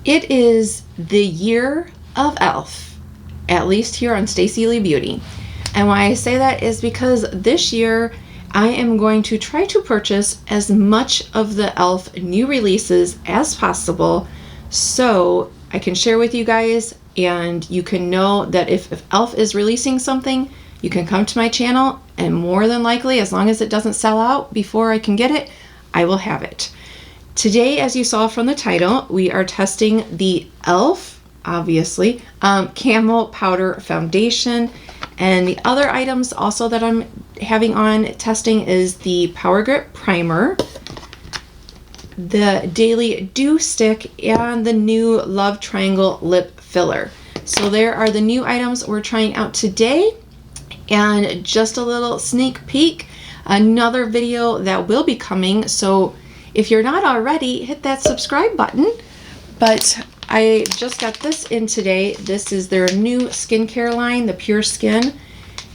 It is the year of Elf, at least here on Staci Lee Beauty. And why I say that is because this year I am going to try to purchase as much of the Elf new releases as possible so I can share with you guys, and you can know that if Elf is releasing something, you can come to my channel, and more than likely, as long as it doesn't sell out before I can get it, I will have it. Today, as you saw from the title, we are testing the Elf, obviously, Camo Powder Foundation. And the other items also that I'm having on testing is the Power Grip Primer, the Daily Dew Stick, and the new Love Triangle Lip Filler. So there are the new items we're trying out today. And just a little sneak peek, another video that will be coming. So if you're not already, hit that subscribe button. But I just got this in today. This is their new skincare line, the Pure Skin.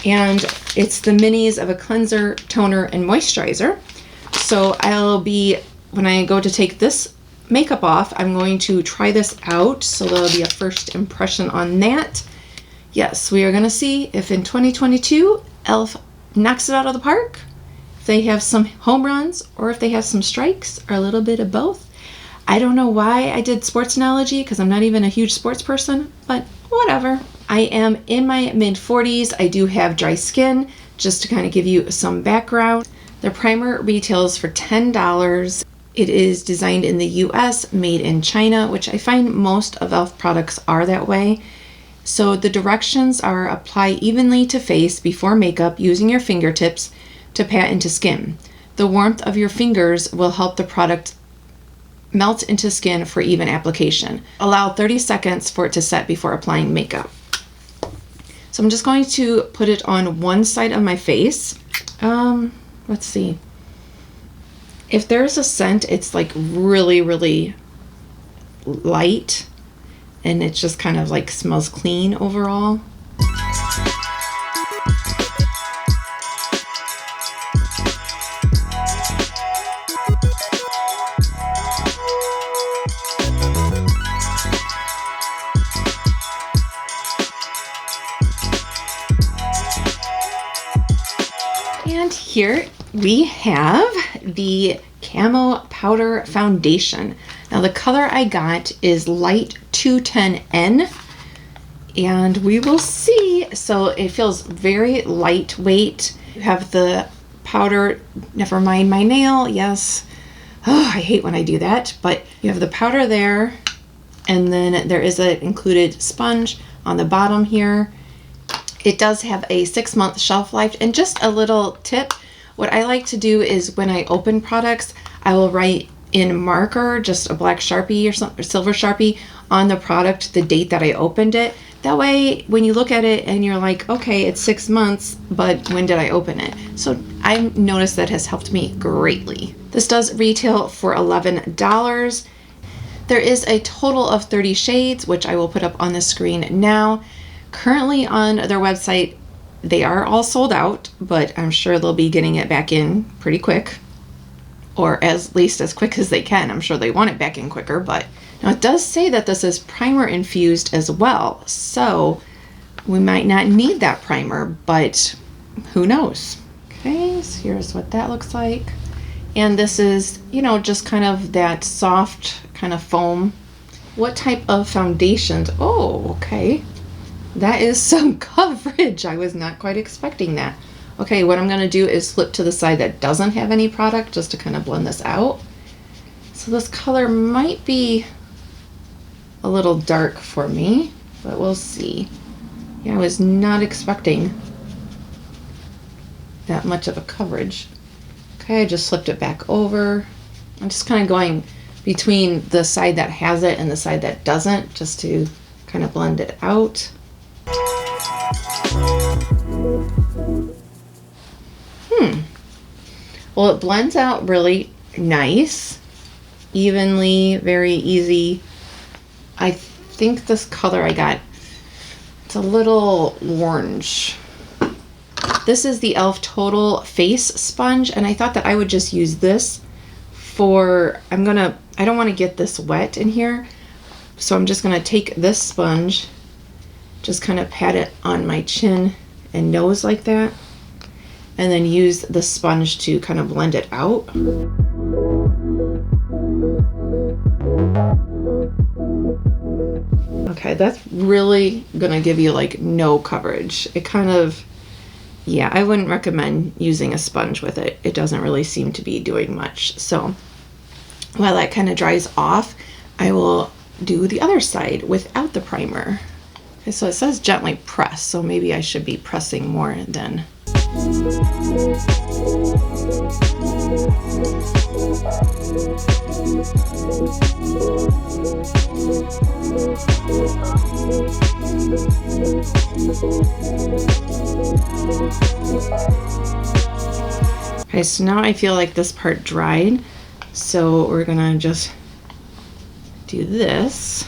And it's the minis of a cleanser, toner, and moisturizer. So I'll be, when I go to take this makeup off, I'm going to try this out. So there'll be a first impression on that. Yes, we are going to see if in 2022, Elf knocks it out of the park, if they have some home runs, or if they have some strikes, or a little bit of both. I don't know why I did sports analogy, because I'm not even a huge sports person, but whatever. I am in my mid-40s. I do have dry skin, just to kind of give you some background. The primer retails for $10. It is designed in the US, made in China, which I find most of Elf products are that way. So the directions are apply evenly to face before makeup using your fingertips to pat into skin. The warmth of your fingers will help the product melt into skin for even application. Allow 30 seconds for it to set before applying makeup. So I'm just going to put it on one side of my face. Let's see. If there's a scent, it's like really, really light. And it just kind of like smells clean overall. And here we have the Camo Powder Foundation. Now the color I got is light 210N, and we will see. So it feels very lightweight. You have the powder, never mind my nail, yes. Oh, I hate when I do that, but you have the powder there, and then there is an included sponge on the bottom here. It does have a 6-month shelf life, and just a little tip, what I like to do is when I open products, I will write in marker, just a black Sharpie or some or silver Sharpie on the product, the date that I opened it. That way, when you look at it and you're like, okay, it's 6 months, but when did I open it? So I noticed that has helped me greatly. This does retail for $11. There is a total of 30 shades, which I will put up on the screen now. Currently on their website, they are all sold out, but I'm sure they'll be getting it back in pretty quick. Or at least as quick as they can. I'm sure they want it back in quicker, but now it does say that this is primer infused as well. So we might not need that primer, but who knows? Okay, so here's what that looks like. And this is, you know, just kind of that soft kind of foam. What type of foundations? Oh, okay. That is some coverage. I was not quite expecting that. Okay, what I'm going to do is flip to the side that doesn't have any product just to kind of blend this out. So this color might be a little dark for me, but we'll see. Yeah, I was not expecting that much of a coverage. Okay, I just flipped it back over. I'm just kind of going between the side that has it and the side that doesn't, just to kind of blend it out. Well, it blends out really nice, evenly, very easy. I think this color I got, it's a little orange. This is the Elf Total Face Sponge, and I thought that I would just use this for, I don't want to get this wet in here, So I'm just gonna take this sponge, just kind of pat it on my chin and nose like that, and then use the sponge to kind of blend it out. Okay, that's really gonna give you like no coverage. It kind of, yeah, I wouldn't recommend using a sponge with it. It doesn't really seem to be doing much. So while that kind of dries off, I will do the other side without the primer. Okay, so it says gently press, so maybe I should be pressing more than. Okay, so now I feel like this part dried, so we're gonna just do this.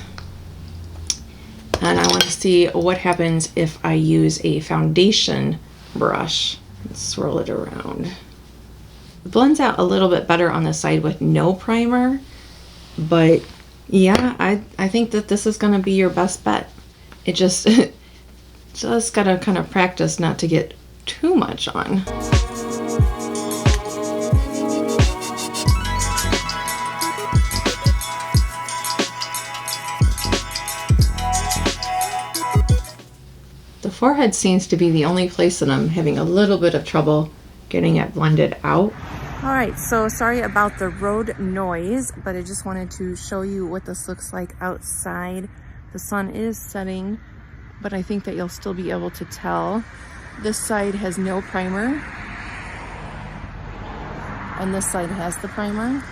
And I want to see what happens if I use a foundation brush and swirl it around. It blends out a little bit better on the side with no primer, but yeah, I think that this is going to be your best bet. It just gotta kind of practice not to get too much on. The forehead seems to be the only place that I'm having a little bit of trouble getting it blended out. All right, so sorry about the road noise, but I just wanted to show you what this looks like outside. The sun is setting, but I think that you'll still be able to tell. This side has no primer, and this side has the primer.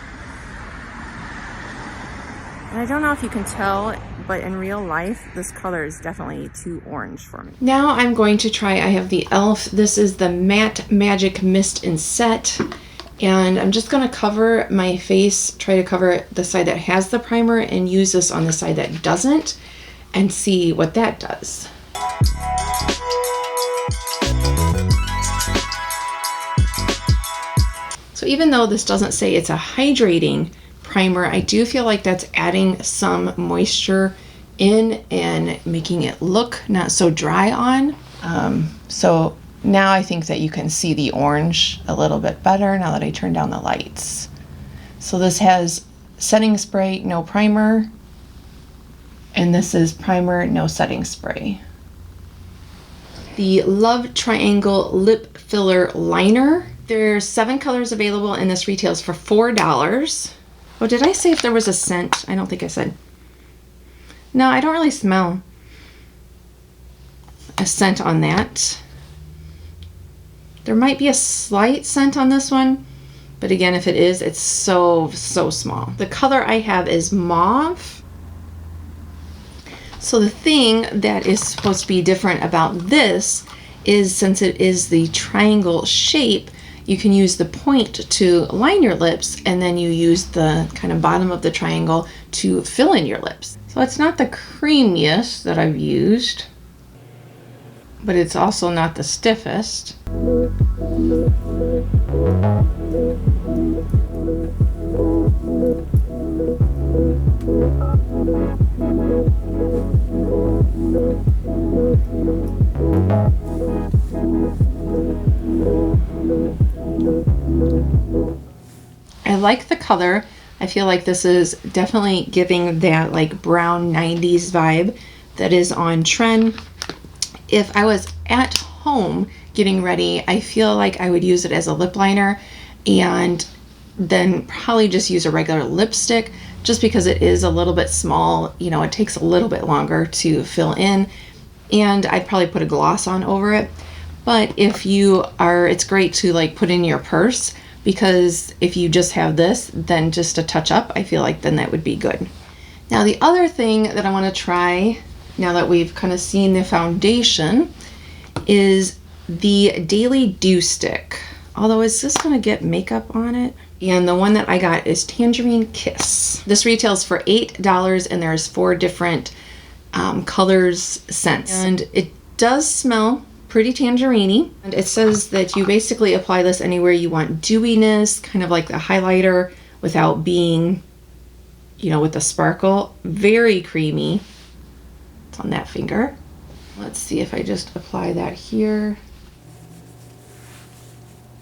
And I don't know if you can tell, but in real life, this color is definitely too orange for me. Now I'm going to try, I have the Elf. This is the Matte Magic Mist and Set. And I'm just gonna cover my face, try to cover the side that has the primer and use this on the side that doesn't and see what that does. So even though this doesn't say it's a hydrating primer, I do feel like that's adding some moisture in and making it look not so dry on. So now I think that you can see the orange a little bit better now that I turned down the lights. So this has setting spray, no primer, and this is primer, no setting spray. The Love Triangle Lip Filler Liner. There's 7 colors available and this retails for $4. Oh, did I say if there was a scent? I don't think I said. No, I don't really smell a scent on that. There might be a slight scent on this one, but again, if it is, it's so small. The color I have is mauve. So the thing that is supposed to be different about this is, since it is the triangle shape, you can use the point to line your lips, and then you use the kind of bottom of the triangle to fill in your lips. So it's not the creamiest that I've used, but it's also not the stiffest. I like the color. I feel like this is definitely giving that like brown 90s vibe that is on trend. If I was at home getting ready, I feel like I would use it as a lip liner and then probably just use a regular lipstick, just because it is a little bit small. You know, it takes a little bit longer to fill in, and I'd probably put a gloss on over it. But if you are, it's great to like put in your purse, because if you just have this, then just a touch up, I feel like then that would be good. Now the other thing that I want to try, now that we've kind of seen the foundation, is the Daily Dew Stick. Although, is this going to get makeup on it? And the one that I got is Tangerine Kiss. This retails for $8, and there's 4 different colors, scents. And it does smell pretty tangerine-y. And it says that you basically apply this anywhere you want dewiness, kind of like the highlighter, without being you know, with the sparkle. Very creamy. It's on that finger. Let's see if I just apply that here.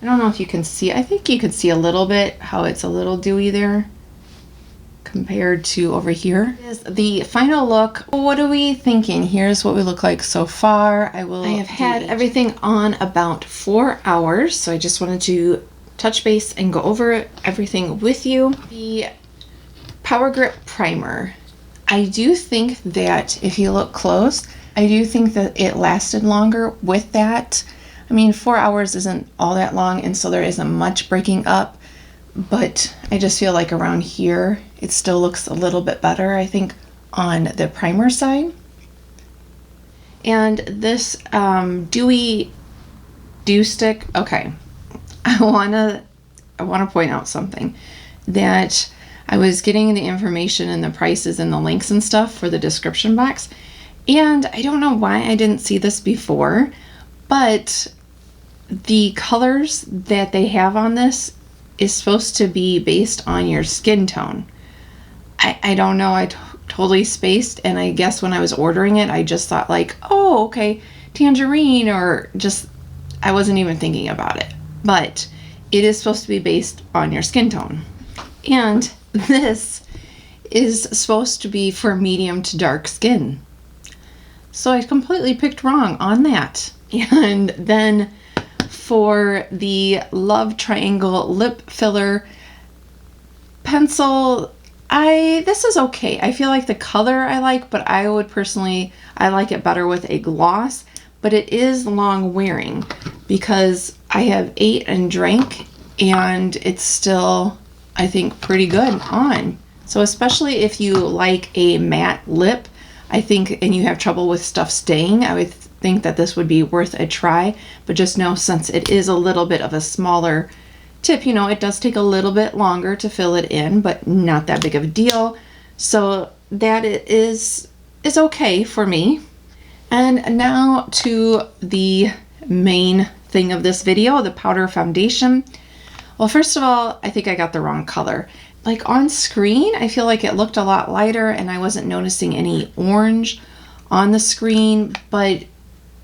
I don't know if you can see, I think you can see a little bit how it's a little dewy there compared to over here. Is the final look. What are we thinking? Here's what we look like so far. I have had everything on about 4 hours, so I just wanted to touch base and go over everything with you. The Power Grip Primer. I do think that if you look close, I do think that it lasted longer with that. I mean, 4 hours isn't all that long, and so there isn't much breaking up, but I just feel like around here, it still looks a little bit better, I think, on the primer side. And this Dewy Dew Stick, okay, I wanna point out something, that I was getting the information and the prices and the links and stuff for the description box, and I don't know why I didn't see this before, but the colors that they have on this is supposed to be based on your skin tone. I don't know, I totally spaced, and I guess when I was ordering it, I just thought like, oh, okay, tangerine, or just, I wasn't even thinking about it. But it is supposed to be based on your skin tone. And this is supposed to be for medium to dark skin. So I completely picked wrong on that. And then for the Love Triangle Lip Filler Pencil, this is okay. I feel like the color I like, but I would personally, I like it better with a gloss, but it is long wearing because I have ate and drank, and it's still, I think, pretty good on. So especially if you like a matte lip, I think, and you have trouble with stuff staying, I would think that this would be worth a try. But just know, since it is a little bit of a smaller tip, you know, it does take a little bit longer to fill it in, but not that big of a deal. So that is okay for me. And now to the main thing of this video, the powder foundation. Well, first of all, I think I got the wrong color. Like on screen, I feel like it looked a lot lighter and I wasn't noticing any orange on the screen, but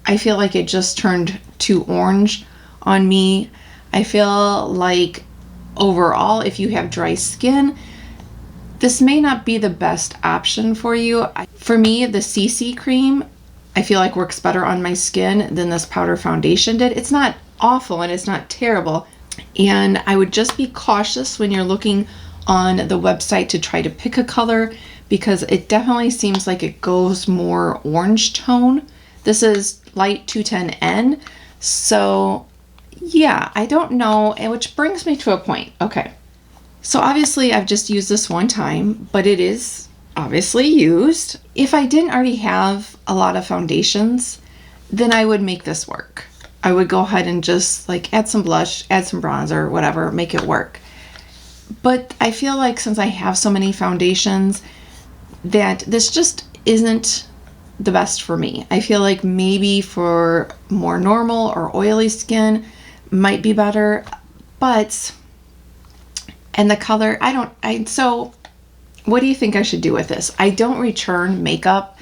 I feel like it just turned too orange on me. I feel like overall, if you have dry skin, this may not be the best option for you. For me, the CC cream, I feel like works better on my skin than this powder foundation did. It's not awful and it's not terrible. And I would just be cautious when you're looking on the website to try to pick a color, because it definitely seems like it goes more orange tone. This is light 210N. So yeah, I don't know, which brings me to a point. Okay, so obviously I've just used this one time, but it is obviously used. If I didn't already have a lot of foundations, then I would make this work. I would go ahead and just like add some blush, add some bronzer, whatever, make it work. But I feel like since I have so many foundations, that this just isn't the best for me. I feel like maybe for more normal or oily skin might be better, but, and the color, so what do you think I should do with this? I don't return makeup.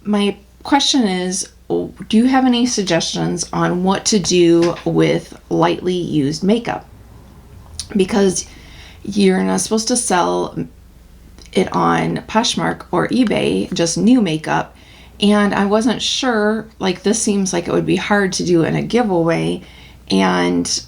My question is, do you have any suggestions on what to do with lightly used makeup? Because you're not supposed to sell it on Poshmark or eBay, just new makeup. And I wasn't sure, like this seems like it would be hard to do in a giveaway. And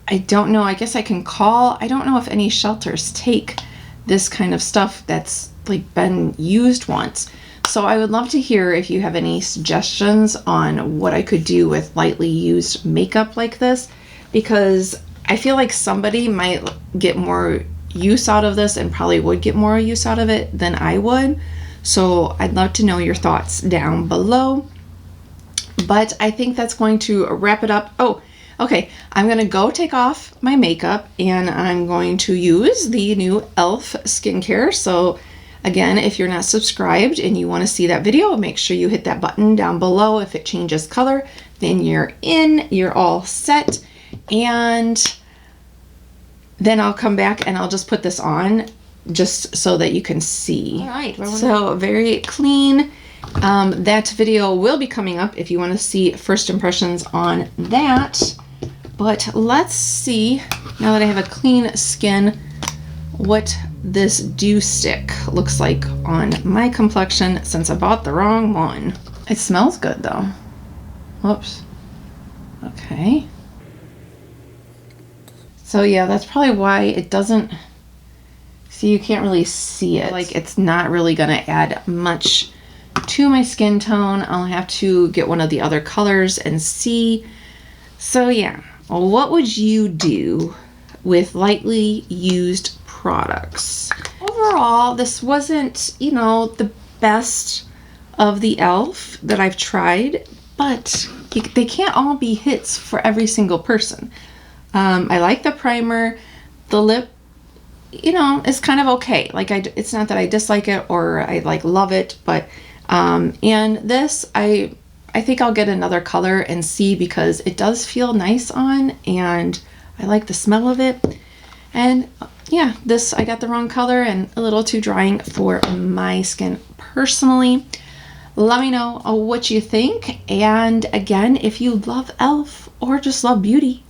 I don't know, I guess I can call, I don't know if any shelters take this kind of stuff that's like been used once. So I would love to hear if you have any suggestions on what I could do with lightly used makeup like this, because I feel like somebody might get more use out of this and probably would get more use out of it than I would. So I'd love to know your thoughts down below. But I think that's going to wrap it up. Oh, okay. I'm going to go take off my makeup and I'm going to use the new Elf skincare. So again, if you're not subscribed and you want to see that video, make sure you hit that button down below. If it changes color, then you're in, you're all set. And then I'll come back and I'll just put this on just so that you can see. All right, so very clean. That video will be coming up if you want to see first impressions on that. But let's see, now that I have a clean skin, what this dew stick looks like on my complexion, since I bought the wrong one. It smells good though. Whoops. Okay. So yeah, that's probably why it doesn't, see, you can't really see it. Like, it's not really gonna add much to my skin tone. I'll have to get one of the other colors and see. So yeah, what would you do with lightly used products? Overall, this wasn't, you know, the best of the Elf that I've tried, but they can't all be hits for every single person. I like the primer. The lip, you know, is kind of okay. Like, it's not that I dislike it or I like love it, but and this, I think I'll get another color and see, because it does feel nice on and I like the smell of it. And yeah, this, I got the wrong color and a little too drying for my skin personally. Let me know what you think. And again, if you love Elf or just love beauty,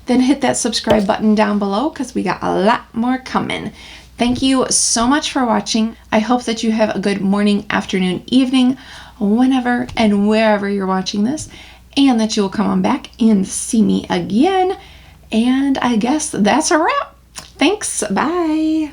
then hit that subscribe button down below, because we got a lot more coming. Thank you so much for watching. I hope that you have a good morning, afternoon, evening, whenever and wherever you're watching this, and that you will come on back and see me again. And I guess that's a wrap. Thanks. Bye.